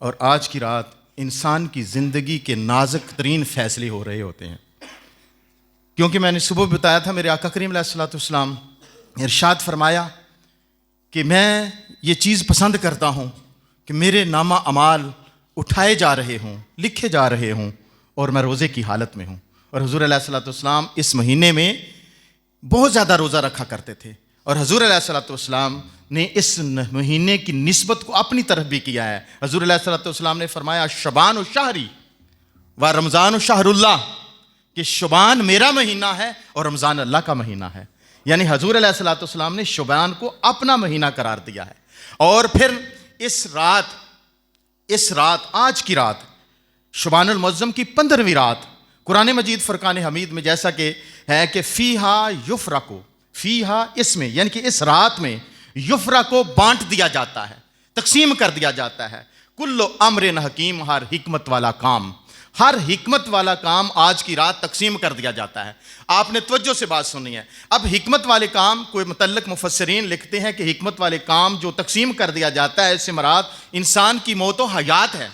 اور آج کی رات انسان کی زندگی کے نازک ترین فیصلے ہو رہے ہوتے ہیں، کیونکہ میں نے صبح بتایا تھا میرے آقا کریم علیہ الصلوۃ والسلام ارشاد فرمایا کہ میں یہ چیز پسند کرتا ہوں کہ میرے نامہ اعمال اٹھائے جا رہے ہوں، لکھے جا رہے ہوں اور میں روزے کی حالت میں ہوں۔ اور حضور علیہ الصلوۃ والسلام اس مہینے میں بہت زیادہ روزہ رکھا کرتے تھے، اور حضور علیہ الصلوۃ والسلام نے اس مہینے کی نسبت کو اپنی طرف بھی کیا ہے۔ حضور علیہ الصلوۃ والسلام نے فرمایا شعبان و شہری و رمضان و شہر اللہ، کہ شعبان میرا مہینہ ہے اور رمضان اللہ کا مہینہ ہے۔ یعنی حضور علیہ الصلوۃ والسلام نے شعبان کو اپنا مہینہ قرار دیا ہے۔ اور پھر اس رات آج کی رات شعبان المعظم کی 15ویں رات، قرآن مجید فرقان حمید میں جیسا کہ ہے کہ فیہا یفرقو، فیہا اس میں یعنی کہ اس رات میں یفرقو بانٹ دیا جاتا ہے، تقسیم کر دیا جاتا ہے، کل امر حکیم، ہر حکمت والا کام، ہر حکمت والا کام آج کی رات تقسیم کر دیا جاتا ہے۔ آپ نے توجہ سے بات سنی ہے۔ اب حکمت والے کام کوئی متعلق مفسرین لکھتے ہیں کہ حکمت والے کام جو تقسیم کر دیا جاتا ہے، اس سے مراد انسان کی موت و حیات ہے،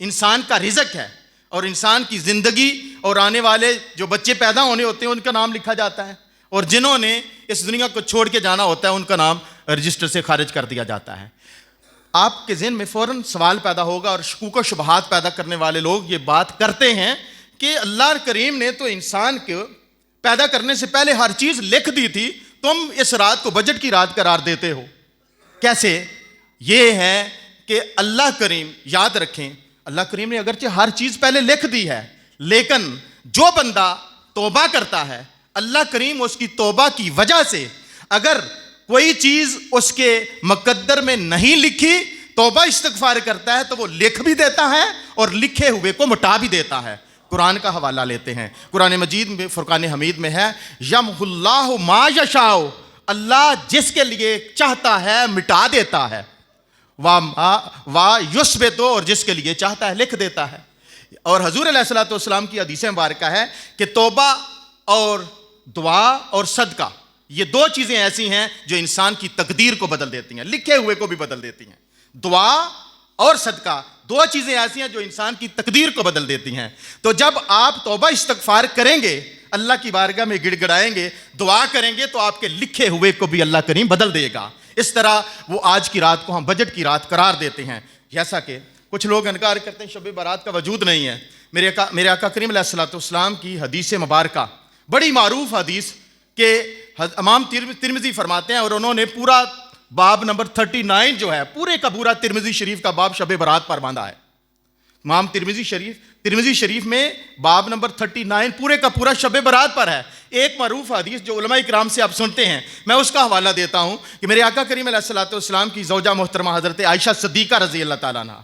انسان کا رزق ہے، اور انسان کی زندگی اور آنے والے جو بچے پیدا ہونے ہوتے ہیں ان کا نام لکھا جاتا ہے، اور جنہوں نے اس دنیا کو چھوڑ کے جانا ہوتا ہے ان کا نام رجسٹر سے خارج کر دیا جاتا ہے۔ آپ کے ذہن میں فوراً سوال پیدا ہوگا، اور شکوک و شبہات پیدا کرنے والے لوگ یہ بات کرتے ہیں کہ اللہ کریم نے تو انسان کو پیدا کرنے سے پہلے ہر چیز لکھ دی تھی، تم اس رات کو بجٹ کی رات قرار دیتے ہو کیسے؟ یہ ہے کہ اللہ کریم، یاد رکھیں، اللہ کریم نے اگرچہ ہر چیز پہلے لکھ دی ہے، لیکن جو بندہ توبہ کرتا ہے اللہ کریم اس کی توبہ کی وجہ سے اگر کوئی چیز اس کے مقدر میں نہیں لکھی، توبہ استغفار کرتا ہے تو وہ لکھ بھی دیتا ہے اور لکھے ہوئے کو مٹا بھی دیتا ہے۔ قرآن کا حوالہ لیتے ہیں، قرآن مجید میں فرقان حمید میں ہے یمحو اللہ ما یشاء، اللہ جس کے لیے چاہتا ہے مٹا دیتا ہے، وا یثبت، اور جس کے لیے چاہتا ہے لکھ دیتا ہے۔ اور حضور علیہ الصلوۃ والسلام کی حدیث مبارکہ ہے کہ توبہ اور دعا اور صدقہ، یہ دو چیزیں ایسی ہیں جو انسان کی تقدیر کو بدل دیتی ہیں، لکھے ہوئے کو بھی بدل دیتی ہیں۔ دعا اور صدقہ دو چیزیں ایسی ہیں جو انسان کی تقدیر کو بدل دیتی ہیں۔ تو جب آپ توبہ استغفار کریں گے، اللہ کی بارگاہ میں گڑ گڑائیں گے، دعا کریں گے، تو آپ کے لکھے ہوئے کو بھی اللہ کریم بدل دے گا۔ اس طرح وہ آج کی رات کو ہم بجٹ کی رات قرار دیتے ہیں۔ جیسا کہ کچھ لوگ انکار کرتے ہیں شب برات کا وجود نہیں ہے۔ میرے آقا کریم علیہ الصلوۃ والسلام کی حدیث مبارکہ بڑی معروف حدیث کہ امام ترمذی فرماتے ہیں، اور انہوں نے پورا باب نمبر 39 جو ہے پورے کا پورا ترمذی شریف کا باب شب برات پر باندھا ہے۔ امام ترمذی شریف میں باب نمبر 39 پورے کا پورا شب برات پر ہے۔ ایک معروف حدیث جو علماء کرام سے آپ سنتے ہیں، میں اس کا حوالہ دیتا ہوں کہ میرے آقا کریم علیہ الصلوۃ والسلام کی زوجہ محترمہ حضرت عائشہ صدیقہ رضی اللہ تعالیٰ عنہا،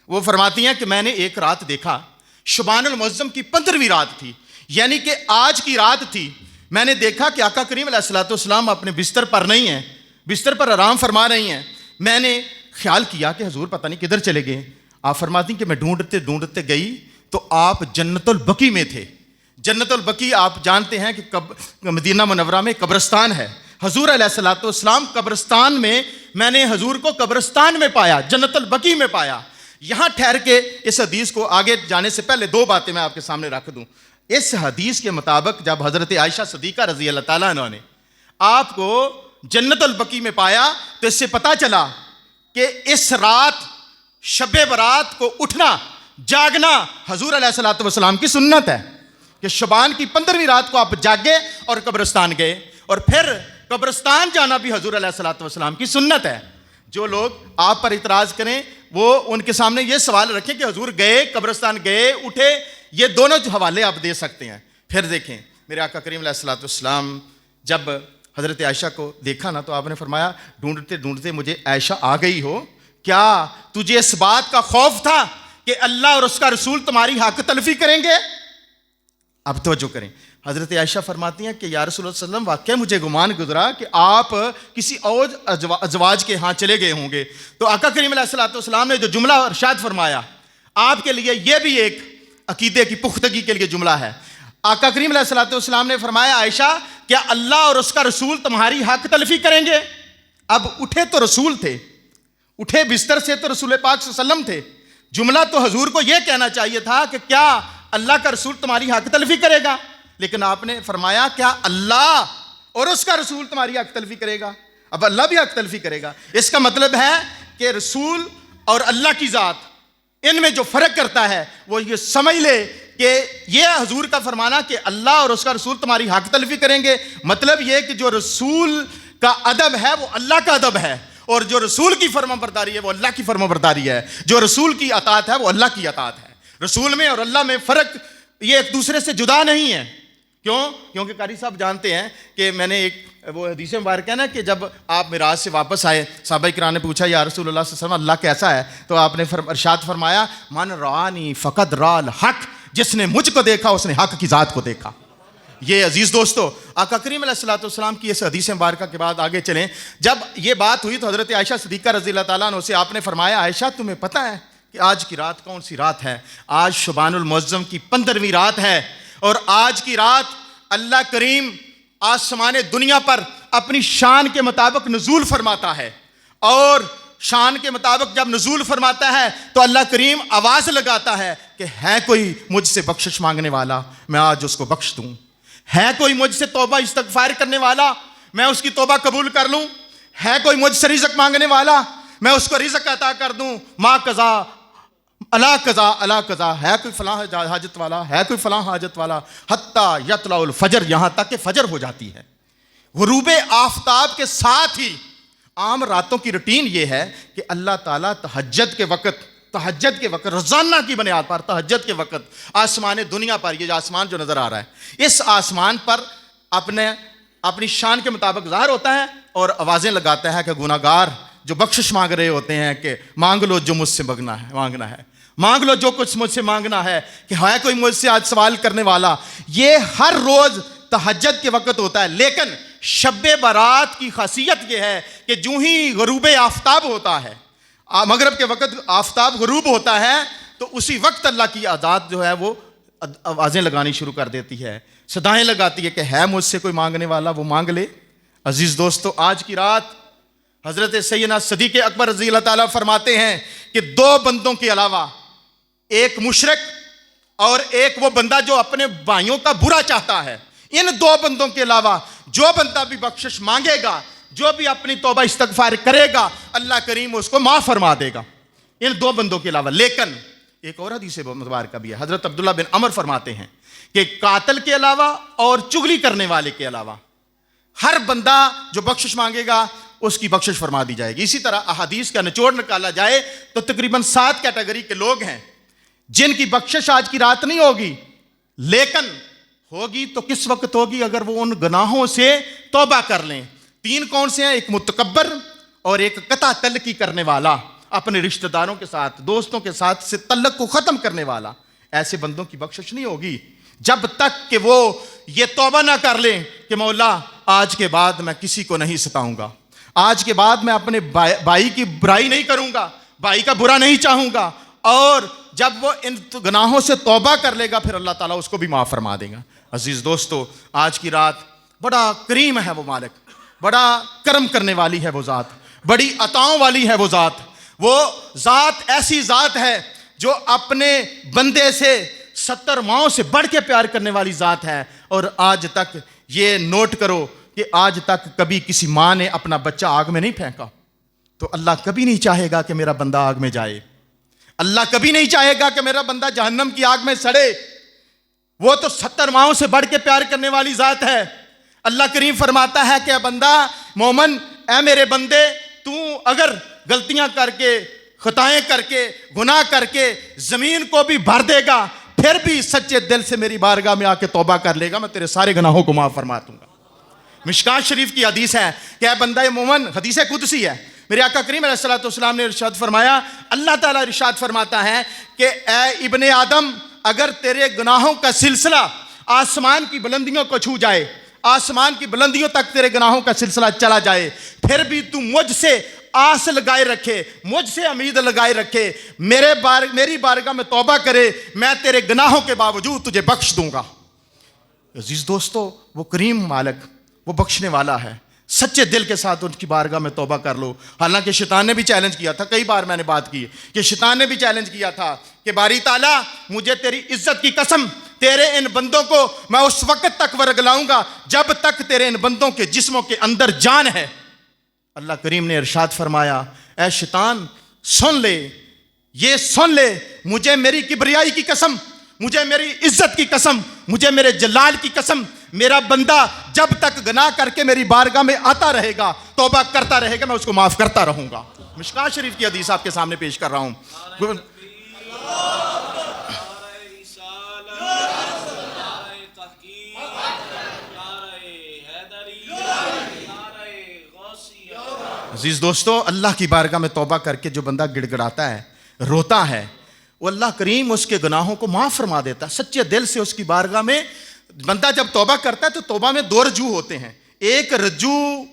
وہ فرماتی ہیں کہ میں نے ایک رات دیکھا، شعبان المعظم کی 15ویں رات تھی، یعنی کہ آج کی رات تھی۔ میں نے دیکھا کہ آقا کریم علیہ الصلوۃ والسلام اپنے بستر پر نہیں ہیں، بستر پر آرام فرما رہی ہیں۔ میں نے خیال کیا کہ حضور پتہ نہیں کدھر چلے گئے۔ آپ فرماتی ہیں کہ میں ڈھونڈتے گئی تو آپ جنت البقیع میں تھے۔ جنت البقیع آپ جانتے ہیں کہ مدینہ منورہ میں قبرستان ہے۔ حضور علیہ الصلوۃ والسلام قبرستان میں نے حضور کو قبرستان میں پایا، جنت البقیع میں پایا۔ یہاں ٹھہر کے اس حدیث کو آگے جانے سے پہلے دو باتیں میں آپ کے سامنے رکھ دوں۔ اس حدیث کے مطابق جب حضرت عائشہ صدیقہ رضی اللہ تعالیٰ عنہ نے آپ کو جنت البقیع میں پایا تو اس سے پتہ چلا کہ اس رات شب برات کو اٹھنا جاگنا حضور علیہ الصلوۃ والسلام کی سنت ہے، کہ شعبان کی 15ویں رات کو آپ جاگے اور قبرستان گئے، اور پھر قبرستان جانا بھی حضور علیہ الصلوۃ والسلام کی سنت ہے۔ جو لوگ آپ پر اعتراض کریں وہ ان کے سامنے یہ سوال رکھیں کہ حضور گئے، قبرستان گئے، اٹھے، یہ دونوں جو حوالے آپ دے سکتے ہیں۔ پھر دیکھیں میرے آقا کریم علیہ الصلوۃ والسلام جب حضرت عائشہ کو دیکھا نا تو آپ نے فرمایا ڈھونڈتے مجھے عائشہ آ گئی ہو، کیا تجھے اس بات کا خوف تھا کہ اللہ اور اس کا رسول تمہاری حق تلفی کریں گے؟ اب توجہ کریں، حضرت عائشہ فرماتی ہیں کہ یا رسول اللہ صلی اللہ علیہ وسلم واقعہ مجھے گمان گزرا کہ آپ کسی اور ازواج کے ہاں چلے گئے ہوں گے۔ تو آقا کریم علیہ الصلوۃ والسلام نے جو جملہ ارشاد فرمایا آپ کے لیے یہ بھی ایک عقیدے کی پختگی کے لیے جملہ ہے۔ آقا کریم علیہ الصلوۃ والسلام نے فرمایا عائشہ کیا اللہ اور اس کا رسول تمہاری حق تلفی کریں گے؟ اب اٹھے تو رسول تھے، اٹھے بستر سے تو رسول پاک صلی اللہ علیہ وسلم تھے، جملہ تو حضور کو یہ کہنا چاہیے تھا کہ کیا اللہ کا رسول تمہاری حق تلفی کرے گا، لیکن آپ نے فرمایا کیا اللہ اور اس کا رسول تمہاری حق تلفی کرے گا؟ اب اللہ بھی حق تلفی کرے گا۔ اس کا مطلب ہے کہ رسول اور اللہ کی ذات، ان میں جو فرق کرتا ہے وہ یہ سمجھ لے کہ یہ حضور کا فرمانا کہ اللہ اور اس کا رسول تمہاری حق تلفی کریں گے، مطلب یہ کہ جو رسول کا ادب ہے وہ اللہ کا ادب ہے، اور جو رسول کی فرما برداری ہے وہ اللہ کی فرما برداری ہے، جو رسول کی اطاعت ہے وہ اللہ کی اطاعت ہے۔ رسول میں اور اللہ میں فرق یہ ایک دوسرے سے جدا نہیں ہے۔ کیوں؟ کیونکہ قاری صاحب جانتے ہیں کہ میں نے ایک وہ حدیث مبارک ہے نا کہ جب آپ معراج سے واپس آئے، صحابہ کرام نے پوچھا یا رسول اللہ صلی اللہ علیہ وسلم اللہ کیسا ہے؟ تو آپ نے ارشاد فرمایا من رآنی فقد رأى الحق، جس نے مجھ کو دیکھا اس نے حق کی ذات کو دیکھا۔ یہ عزیز دوستو، آقا کریم علیہ الصلوۃ والسلام کی اس حدیث مبارکہ کے بعد آگے چلیں۔ جب یہ بات ہوئی تو حضرت عائشہ صدیقہ رضی اللہ تعالیٰ عنہ سے آپ نے فرمایا عائشہ تمہیں پتہ ہے کہ آج کی رات کون سی رات ہے؟ آج شعبان المعظم کی 15ویں رات ہے، اور آج کی رات اللہ کریم آسمان دنیا پر اپنی شان کے مطابق نزول فرماتا ہے، اور شان کے مطابق جب نزول فرماتا ہے تو اللہ کریم آواز لگاتا ہے کہ ہے کوئی مجھ سے بخشش مانگنے والا، میں آج اس کو بخش دوں۔ ہے کوئی مجھ سے توبہ استغفار کرنے والا، میں اس کی توبہ قبول کر لوں۔ ہے کوئی مجھ سے رزق مانگنے والا، میں اس کو رزق عطا کر دوں۔ ما قضا اللہ قضا اللہ قضا، ہے کوئی فلاں حاجت والا، ہے کوئی فلاں حاجت والا، حتیٰ یطلع الفجر، یہاں تک کہ فجر ہو جاتی ہے۔ غروب آفتاب کے ساتھ ہی عام راتوں کی روٹین یہ ہے کہ اللہ تعالیٰ تہجد کے وقت روزانہ کی بنیاد پر تہجد کے وقت آسمان دنیا پر، یہ آسمان جو نظر آ رہا ہے، اس آسمان پر اپنی شان کے مطابق ظاہر ہوتا ہے اور آوازیں لگاتا ہے کہ گناہگار جو بخشش مانگ رہے ہوتے ہیں کہ مانگ لو جو مجھ سے مانگنا ہے، مانگ لو جو کچھ مجھ سے مانگنا ہے، کہ ہے کوئی مجھ سے آج سوال کرنے والا۔ یہ ہر روز تہجد کے وقت ہوتا ہے، لیکن شب برات کی خاصیت یہ ہے کہ جو ہی غروب آفتاب ہوتا ہے، مغرب کے وقت آفتاب غروب ہوتا ہے، تو اسی وقت اللہ کی ذات جو ہے وہ آوازیں لگانی شروع کر دیتی ہے، صدائیں لگاتی ہے کہ ہے مجھ سے کوئی مانگنے والا وہ مانگ لے۔ عزیز دوستو، آج کی رات حضرت سیدنا صدیق اکبر رضی اللہ تعالیٰ فرماتے ہیں کہ 2 بندوں کے علاوہ، ایک مشرک اور ایک وہ بندہ جو اپنے بھائیوں کا برا چاہتا ہے، ان 2 بندوں کے علاوہ جو بندہ بھی بخشش مانگے گا، جو بھی اپنی توبہ استغفار کرے گا، اللہ کریم اس کو معاف فرما دے گا، ان 2 بندوں کے علاوہ۔ لیکن ایک اور حدیث مبارکہ بھی ہے، حضرت عبداللہ بن عمر فرماتے ہیں کہ قاتل کے علاوہ اور چغلی کرنے والے کے علاوہ ہر بندہ جو بخشش مانگے گا اس کی بخشش فرما دی جائے گی۔ اسی طرح احادیث کا نچوڑ نکالا جائے تو تقریباً 7 کیٹیگری کے لوگ ہیں جن کی بخشش آج کی رات نہیں ہوگی، لیکن ہوگی تو کس وقت ہوگی؟ اگر وہ ان گناہوں سے توبہ کر لیں۔ 3 کون سے ہیں؟ ایک متکبر اور ایک قطع تعلقی کرنے والا، اپنے رشتہ داروں کے ساتھ، دوستوں کے ساتھ سے تعلق کو ختم کرنے والا۔ ایسے بندوں کی بخشش نہیں ہوگی جب تک کہ وہ یہ توبہ نہ کر لیں کہ مولا آج کے بعد میں کسی کو نہیں ستاؤں گا، آج کے بعد میں اپنے بھائی کی برائی نہیں کروں گا، بھائی کا برا نہیں چاہوں گا۔ اور جب وہ ان گناہوں سے توبہ کر لے گا پھر اللہ تعالیٰ اس کو بھی معاف فرما دے گا۔ عزیز دوستو، آج کی رات بڑا کریم ہے وہ مالک، بڑا کرم کرنے والی ہے وہ ذات، بڑی عطاؤں والی ہے وہ ذات ایسی ذات ہے جو اپنے بندے سے 70 ماؤں سے بڑھ کے پیار کرنے والی ذات ہے۔ اور آج تک یہ نوٹ کرو کہ آج تک کبھی کسی ماں نے اپنا بچہ آگ میں نہیں پھینکا، تو اللہ کبھی نہیں چاہے گا کہ میرا بندہ آگ میں جائے، اللہ کبھی نہیں چاہے گا کہ میرا بندہ جہنم کی آگ میں سڑے۔ وہ تو 70 ماؤں سے بڑھ کے پیار کرنے والی ذات ہے۔ اللہ کریم فرماتا ہے کہ اے بندہ مومن، اے میرے بندے، تو اگر غلطیاں کر کے، خطائیں کر کے، گناہ کر کے زمین کو بھی بھر دے گا، پھر بھی سچے دل سے میری بارگاہ میں آ کے توبہ کر لے گا، میں تیرے سارے گناہوں کو معاف فرما دوں گا۔ مشکات شریف کی حدیث ہے کہ اے بندہ مومن، حدیث قدسی ہے، میرے آقا کریم علیہ الصلوۃ والسلام نے ارشاد فرمایا، اللہ تعالیٰ ارشاد فرماتا ہے کہ اے ابن آدم، اگر تیرے گناہوں کا سلسلہ آسمان کی بلندیوں کو چھو جائے، آسمان کی بلندیوں تک تیرے گناہوں کا سلسلہ چلا جائے، پھر بھی تو مجھ سے آس لگائے رکھے، مجھ سے امید لگائے رکھے، میری بارگاہ میں توبہ کرے، میں تیرے گناہوں کے باوجود تجھے بخش دوں گا۔ عزیز دوستو، وہ کریم مالک، وہ بخشنے والا ہے، سچے دل کے ساتھ ان کی بارگاہ میں توبہ کر لو. حالانکہ شیطان نے بھی چیلنج کیا تھا, کئی بار میں نے بات کی کہ شیطان نے بھی چیلنج کیا تھا کہ باری تعالیٰ مجھے تیری عزت کی قسم, تیرے ان بندوں کو میں اس وقت تک ورگلاؤں گا جب تک تیرے ان بندوں کے جسموں کے اندر جان ہے. اللہ کریم نے ارشاد فرمایا, اے شیطان سن لے, یہ سن لے, مجھے میری کبریائی کی قسم, مجھے میری عزت کی قسم, مجھے میرے جلال کی قسم, میرا بندہ جب تک گناہ کر کے میری بارگاہ میں آتا رہے گا, توبہ کرتا رہے گا, میں اس کو معاف کرتا رہوں گا. مشکات شریف کی حدیث آپ کے سامنے پیش کر رہا ہوں. عزیز دوستو, اللہ کی بارگاہ میں توبہ کر کے جو بندہ گڑ گڑاتا ہے, روتا ہے, وہ اللہ کریم اس کے گناہوں کو معاف فرما دیتا ہے. سچے دل سے اس کی بارگاہ میں بندہ جب توبہ کرتا ہے تو توبہ میں دو رجوع ہوتے ہیں. ایک رجوع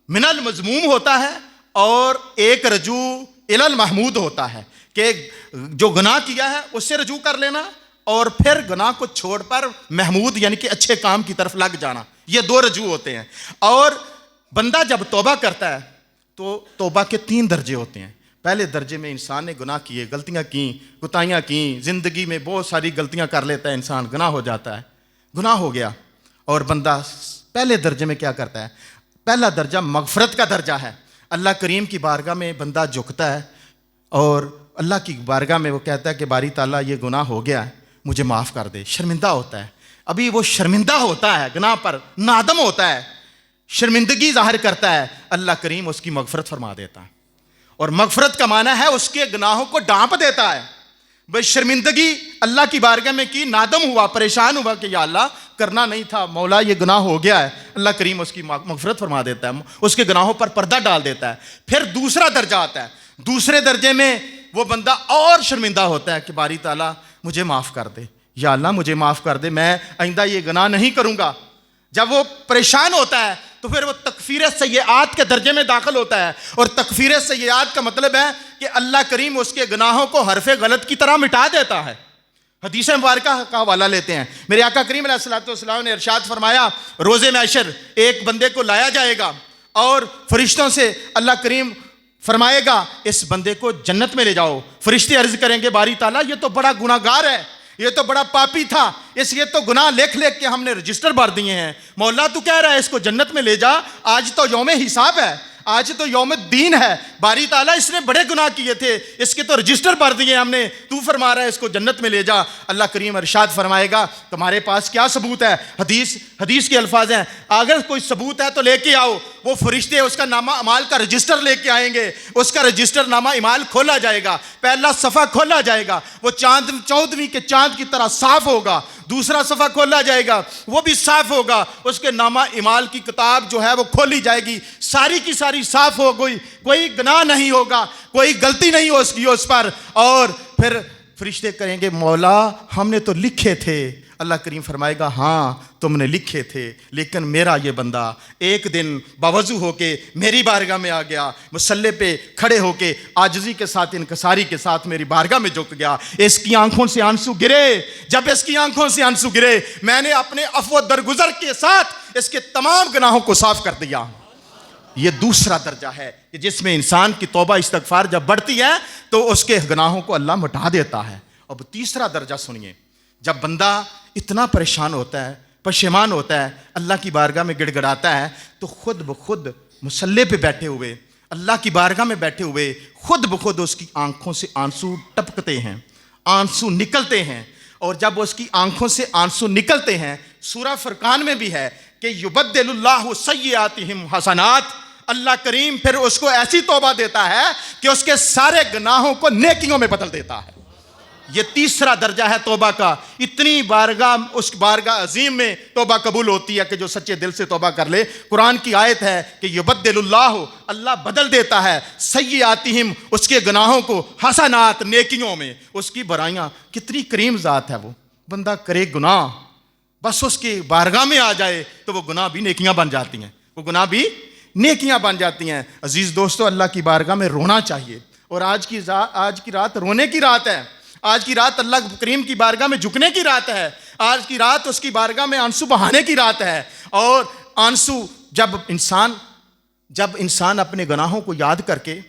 من المذموم ہوتا ہے اور ایک رجوع الی المحمود ہوتا ہے کہ جو گناہ کیا ہے اس سے رجوع کر لینا اور پھر گناہ کو چھوڑ پر محمود یعنی کہ اچھے کام کی طرف لگ جانا. یہ دو رجوع ہوتے ہیں. اور بندہ جب توبہ کرتا ہے تو توبہ کے 3 درجے ہوتے ہیں. پہلے درجے میں انسان نے گناہ کیے, غلطیاں کیں, کوتاہیاں کیں, زندگی میں بہت ساری غلطیاں کر لیتا ہے انسان, گناہ ہو جاتا ہے, گناہ ہو گیا, اور بندہ پہلے درجے میں کیا کرتا ہے؟ پہلا درجہ مغفرت کا درجہ ہے. اللہ کریم کی بارگاہ میں بندہ جھکتا ہے اور اللہ کی بارگاہ میں وہ کہتا ہے کہ باری تعالیٰ یہ گناہ ہو گیا ہے, مجھے معاف کر دے. شرمندہ ہوتا ہے, ابھی وہ شرمندہ ہوتا ہے, گناہ پر نادم ہوتا ہے, شرمندگی ظاہر کرتا ہے. اللہ کریم اس کی مغفرت فرما دیتا ہے. اور مغفرت کا معنی ہے اس کے گناہوں کو ڈانپ دیتا ہے. بس شرمندگی اللہ کی بارگاہ میں کی, نادم ہوا, پریشان ہوا کہ یا اللہ کرنا نہیں تھا, مولا یہ گناہ ہو گیا ہے. اللہ کریم اس کی مغفرت فرما دیتا ہے, اس کے گناہوں پر پردہ ڈال دیتا ہے. پھر دوسرا درجہ آتا ہے. دوسرے درجے میں وہ بندہ اور شرمندہ ہوتا ہے کہ باری تعالیٰ مجھے معاف کر دے, یا اللہ مجھے معاف کر دے, میں آئندہ یہ گناہ نہیں کروں گا. جب وہ پریشان ہوتا ہے تو پھر وہ تکفیر سیئات کے درجے میں داخل ہوتا ہے. اور تکفیر سیئات کا مطلب ہے کہ اللہ کریم اس کے گناہوں کو حرف غلط کی طرح مٹا دیتا ہے. حدیث مبارکہ کا حوالہ لیتے ہیں. میرے آقا کریم علیہ الصلوۃ والسلام نے ارشاد فرمایا, روز محشر ایک بندے کو لایا جائے گا اور فرشتوں سے اللہ کریم فرمائے گا اس بندے کو جنت میں لے جاؤ. فرشتے عرض کریں گے باری تعالیٰ یہ تو بڑا گناہ گار ہے, یہ تو بڑا پاپی تھا, اس یہ تو گناہ لکھ کے ہم نے رجسٹر بھر دیے ہیں. مولا تو کہہ رہا ہے اس کو جنت میں لے جا, آج تو یوم حساب ہے, آج تو یوم الدین ہے. باری تعالیٰ اس نے بڑے گناہ کیے تھے, اس کے تو رجسٹر بھر دیے ہم نے, تو فرما رہا ہے اس کو جنت میں لے جا. اللہ کریم ارشاد فرمائے گا تمہارے پاس کیا ثبوت ہے؟ حدیث کے الفاظ ہیں, اگر کوئی ثبوت ہے تو لے کے آؤ. وہ فرشتے اس کا نامہ اعمال کا رجسٹر لے کے آئیں گے. اس کا رجسٹر نامہ اعمال کھولا جائے گا, پہلا صفحہ کھولا جائے گا, وہ 14ویں کے چاند کی طرح صاف ہوگا. دوسرا صفحہ کھولا جائے گا, وہ بھی صاف ہوگا. اس کے نامہ اعمال کی کتاب جو ہے وہ کھولی جائے گی, ساری کی ساری صاف ہو گئی, کوئی گناہ نہیں ہوگا, کوئی غلطی نہیں ہو اس پر. اور پھر فرشتے کہیں گے مولا ہم نے تو لکھے تھے. اللہ کریم فرمائے گا ہاں تم نے لکھے تھے, لیکن میرا یہ بندہ ایک دن باوضو ہو کے میری بارگاہ میں آ گیا, مصلی پہ کھڑے ہو کے عاجزی کے ساتھ, انکساری کے ساتھ میری بارگاہ میں جھک گیا. اس کی آنکھوں سے آنسو گرے. جب اس کی آنکھوں سے آنسو گرے, میں نے اپنے عفو درگزر کے ساتھ اس کے تمام گناہوں کو صاف کر دیا. یہ دوسرا درجہ ہے کہ جس میں انسان کی توبہ استغفار جب بڑھتی ہے تو اس کے گناہوں کو اللہ مٹا دیتا ہے. اب تیسرا درجہ سنیے, جب بندہ اتنا پریشان ہوتا ہے, پشیمان ہوتا ہے, اللہ کی بارگاہ میں گڑ گڑاتا ہے, تو خود بخود مصلی پہ بیٹھے ہوئے, اللہ کی بارگاہ میں بیٹھے ہوئے, خود بخود اس کی آنکھوں سے آنسو ٹپکتے ہیں, آنسو نکلتے ہیں. اور جب اس کی آنکھوں سے آنسو نکلتے ہیں, سورہ فرقان میں بھی ہے کہ یبدل اللہ سیئاتہم حسنات, اللہ کریم پھر اس کو ایسی توبہ دیتا ہے کہ اس کے سارے گناہوں کو نیکیوں میں بدل دیتا ہے. یہ تیسرا درجہ ہے توبہ کا. اتنی بارگاہ, اس بارگاہ عظیم میں توبہ قبول ہوتی ہے کہ جو سچے دل سے توبہ کر لے. قرآن کی آیت ہے کہ یبدل اللہ, اللہ بدل دیتا ہے, سیئاتہم اس کے گناہوں کو, حسنات نیکیوں میں. اس کی برائیاں, کتنی کریم ذات ہے وہ. بندہ کرے گناہ, بس اس کی بارگاہ میں آ جائے تو وہ گناہ بھی نیکیاں بن جاتی ہیں, وہ گناہ بھی نیکیاں بن جاتی ہیں. عزیز دوستو, اللہ کی بارگاہ میں رونا چاہیے. اور آج کی رات رونے کی رات ہے. آج کی رات اللہ کریم کی بارگاہ میں جھکنے کی رات ہے. آج کی رات اس کی بارگاہ میں آنسو بہانے کی رات ہے. اور آنسو جب انسان جب انسان اپنے گناہوں کو یاد کر کے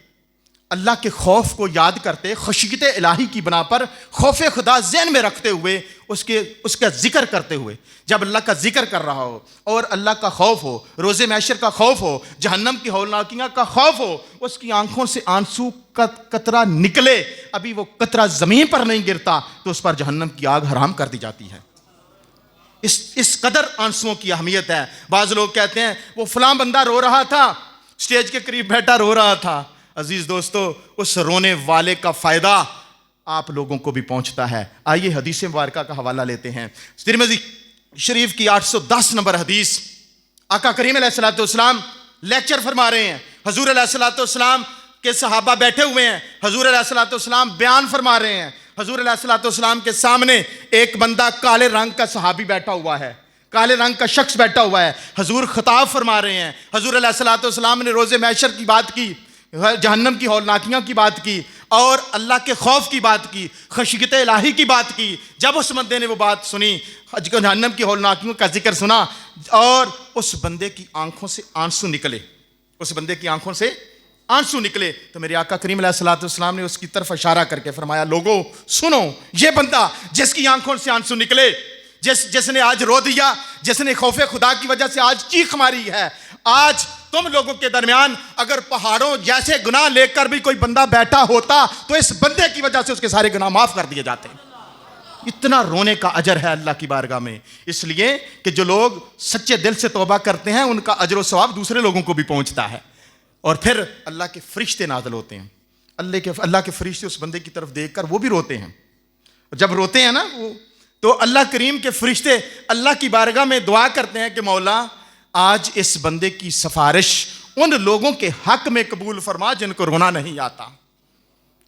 اللہ کے خوف کو یاد کرتے، خشیت الہی کی بنا پر خوف خدا ذہن میں رکھتے ہوئے اس کا ذکر کرتے ہوئے، جب اللہ کا ذکر کر رہا ہو اور اللہ کا خوف ہو، روز محشر کا خوف ہو، جہنم کی ہولناکیاں کا خوف ہو، اس کی آنکھوں سے آنسو کا قطرہ نکلے، ابھی وہ قطرہ زمین پر نہیں گرتا تو اس پر جہنم کی آگ حرام کر دی جاتی ہے۔ اس قدر آنسوؤں کی اہمیت ہے۔ بعض لوگ کہتے ہیں وہ فلاں بندہ رو رہا تھا، سٹیج کے قریب بیٹھا رو رہا تھا۔ عزیز دوستو، اس رونے والے کا فائدہ آپ لوگوں کو بھی پہنچتا ہے۔ آئیے حدیث مبارکہ کا حوالہ لیتے ہیں۔ ترمذی شریف کی 810 نمبر حدیث، آقا کریم علیہ الصلوۃ والسلام لیکچر فرما رہے ہیں۔ حضور علیہ الصلوۃ والسلام کے صحابہ بیٹھے ہوئے ہیں، حضور علیہ الصلوۃ والسلام بیان فرما رہے ہیں۔ حضور علیہ الصلوۃ والسلام کے سامنے ایک بندہ کالے رنگ کا صحابی بیٹھا ہوا ہے، کالے رنگ کا شخص بیٹھا ہوا ہے۔ حضور خطاب فرما رہے ہیں۔ حضور علیہ الصلوۃ والسلام نے روز محشر کی بات کی، جہنم کی ہولناکیاں کی بات کی، اور اللہ کے خوف کی بات کی، خشیت الہی کی بات کی۔ جب اس بندے نے وہ بات سنی، جہنم کی ہولناکیوں کا ذکر سنا، اور اس بندے کی آنکھوں سے آنسو نکلے، اس بندے کی آنکھوں سے آنسو نکلے، تو میرے آقا کریم علیہ الصلوۃ والسلام نے اس کی طرف اشارہ کر کے فرمایا، لوگو سنو، یہ بندہ جس کی آنکھوں سے آنسو نکلے، جس نے آج رو دیا، جس نے خوف خدا کی وجہ سے آج چیخ ماری ہے، آج تم لوگوں کے درمیان اگر پہاڑوں جیسے گناہ لے کر بھی کوئی بندہ بیٹھا ہوتا تو اس بندے کی وجہ سے اس کے سارے گناہ معاف کر دیے جاتے ہیں۔ اتنا رونے کا اجر ہے اللہ کی بارگاہ میں، اس لیے کہ جو لوگ سچے دل سے توبہ کرتے ہیں ان کا اجر و ثواب دوسرے لوگوں کو بھی پہنچتا ہے، اور پھر اللہ کے فرشتے نازل ہوتے ہیں، اللہ کے فرشتے اس بندے کی طرف دیکھ کر وہ بھی روتے ہیں۔ جب روتے ہیں نا وہ، تو اللہ کریم کے فرشتے اللہ کی بارگاہ میں دعا کرتے ہیں کہ مولا آج اس بندے کی سفارش ان لوگوں کے حق میں قبول فرما جن کو رونا نہیں آتا،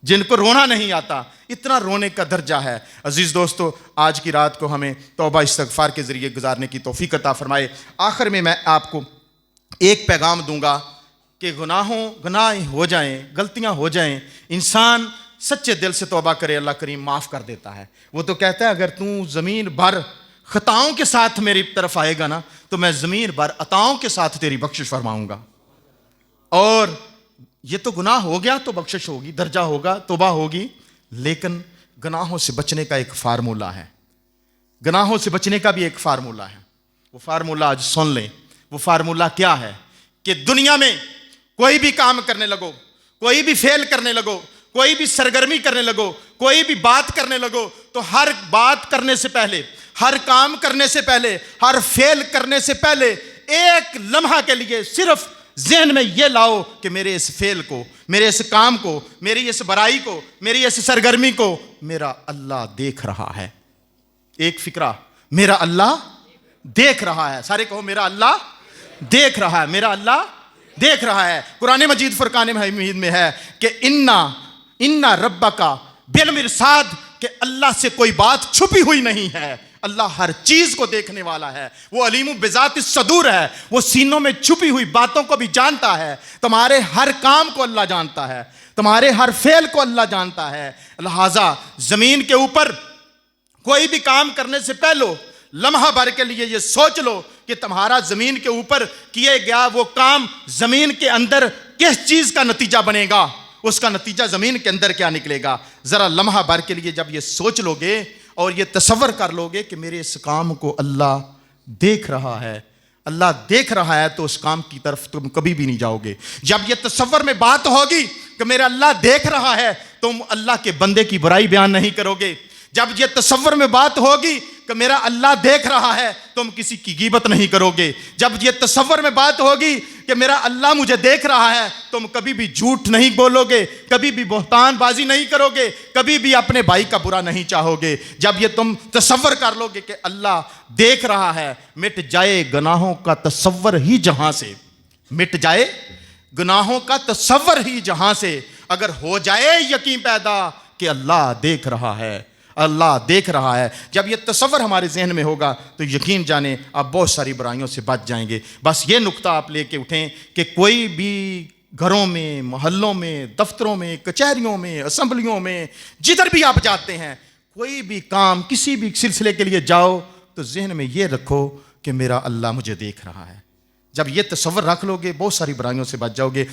جن کو رونا نہیں آتا۔ اتنا رونے کا درجہ ہے۔ عزیز دوستو، آج کی رات کو ہمیں توبہ استغفار کے ذریعے گزارنے کی توفیق عطا فرمائے۔ آخر میں آپ کو ایک پیغام دوں گا کہ گناہ ہو جائیں، غلطیاں ہو جائیں، انسان سچے دل سے توبہ کرے، اللہ کریم معاف کر دیتا ہے۔ وہ تو کہتا ہے اگر تم زمین بھر خطاؤں کے ساتھ میری طرف آئے گا نا تو میں زمین بھر عطاؤں کے ساتھ تیری بخشش فرماؤں گا۔ اور یہ تو گناہ ہو گیا تو بخشش ہوگی، درجہ ہوگا، توبہ ہوگی، لیکن گناہوں سے بچنے کا ایک فارمولہ ہے، گناہوں سے بچنے کا بھی ایک فارمولہ ہے۔ وہ فارمولہ آج سن لیں۔ وہ فارمولہ کیا ہے کہ دنیا میں کوئی بھی کام کرنے لگو، کوئی بھی فعل کرنے لگو، کوئی بھی سرگرمی کرنے لگو، کوئی بھی بات کرنے لگو، تو ہر بات کرنے سے پہلے، ہر کام کرنے سے پہلے، ہر فعل کرنے سے پہلے ایک لمحہ کے لیے صرف ذہن میں یہ لاؤ کہ میرے اس فعل کو، میرے اس کام کو، میری اس برائی کو، میری اس سرگرمی کو میرا اللہ دیکھ رہا ہے۔ ایک فکرہ، میرا اللہ دیکھ رہا ہے۔ سارے کہو میرا اللہ دیکھ رہا ہے، میرا اللہ دیکھ رہا ہے۔ قرآن مجید فرقان حمید میں ہے کہ اِنَّ رَبَّكَ بِالْمِرْصَادِ، کہ اللہ سے کوئی بات چھپی ہوئی نہیں ہے، اللہ ہر چیز کو دیکھنے والا ہے۔ وہ علیم بذات الصدور ہے، وہ سینوں میں چھپی ہوئی باتوں کو بھی جانتا ہے۔ تمہارے ہر کام کو اللہ جانتا ہے، تمہارے ہر فعل کو اللہ جانتا ہے۔ لہٰذا زمین کے اوپر کوئی بھی کام کرنے سے پہلے لمحہ بھر کے لیے یہ سوچ لو کہ تمہارا زمین کے اوپر کیے گیا وہ کام زمین کے اندر کس چیز کا نتیجہ بنے گا، اس کا نتیجہ زمین کے اندر کیا نکلے گا۔ ذرا لمحہ بھر کے لیے جب یہ سوچ لو گے اور یہ تصور کر لو گے کہ میرے اس کام کو اللہ دیکھ رہا ہے، اللہ دیکھ رہا ہے، تو اس کام کی طرف تم کبھی بھی نہیں جاؤ گے۔ جب یہ تصور میں بات ہوگی کہ میرا اللہ دیکھ رہا ہے، تم اللہ کے بندے کی برائی بیان نہیں کرو گے۔ جب یہ تصور میں بات ہوگی کہ میرا اللہ دیکھ رہا ہے، تم کسی کی غیبت نہیں کرو گے۔ جب یہ تصور میں بات ہوگی کہ میرا اللہ مجھے دیکھ رہا ہے، تم کبھی بھی جھوٹ نہیں بولو گے، کبھی بھی بہتان بازی نہیں کرو گے، کبھی بھی اپنے بھائی کا برا نہیں چاہو گے۔ جب یہ تم تصور کر لو گے کہ اللہ دیکھ رہا ہے، مٹ جائے گناہوں کا تصور ہی جہاں سے، مٹ جائے گناہوں کا تصور ہی جہاں سے، اگر ہو جائے یقین پیدا کہ اللہ دیکھ رہا ہے، اللہ دیکھ رہا ہے۔ جب یہ تصور ہمارے ذہن میں ہوگا تو یقین جانیں آپ بہت ساری برائیوں سے بچ جائیں گے۔ بس یہ نقطہ آپ لے کے اٹھیں کہ کوئی بھی گھروں میں، محلوں میں، دفتروں میں، کچہریوں میں، اسمبلیوں میں، جدھر بھی آپ جاتے ہیں، کوئی بھی کام، کسی بھی سلسلے کے لیے جاؤ تو ذہن میں یہ رکھو کہ میرا اللہ مجھے دیکھ رہا ہے، جب یہ تصور رکھ لو گے بہت ساری برائیوں سے بچ جاؤ گے.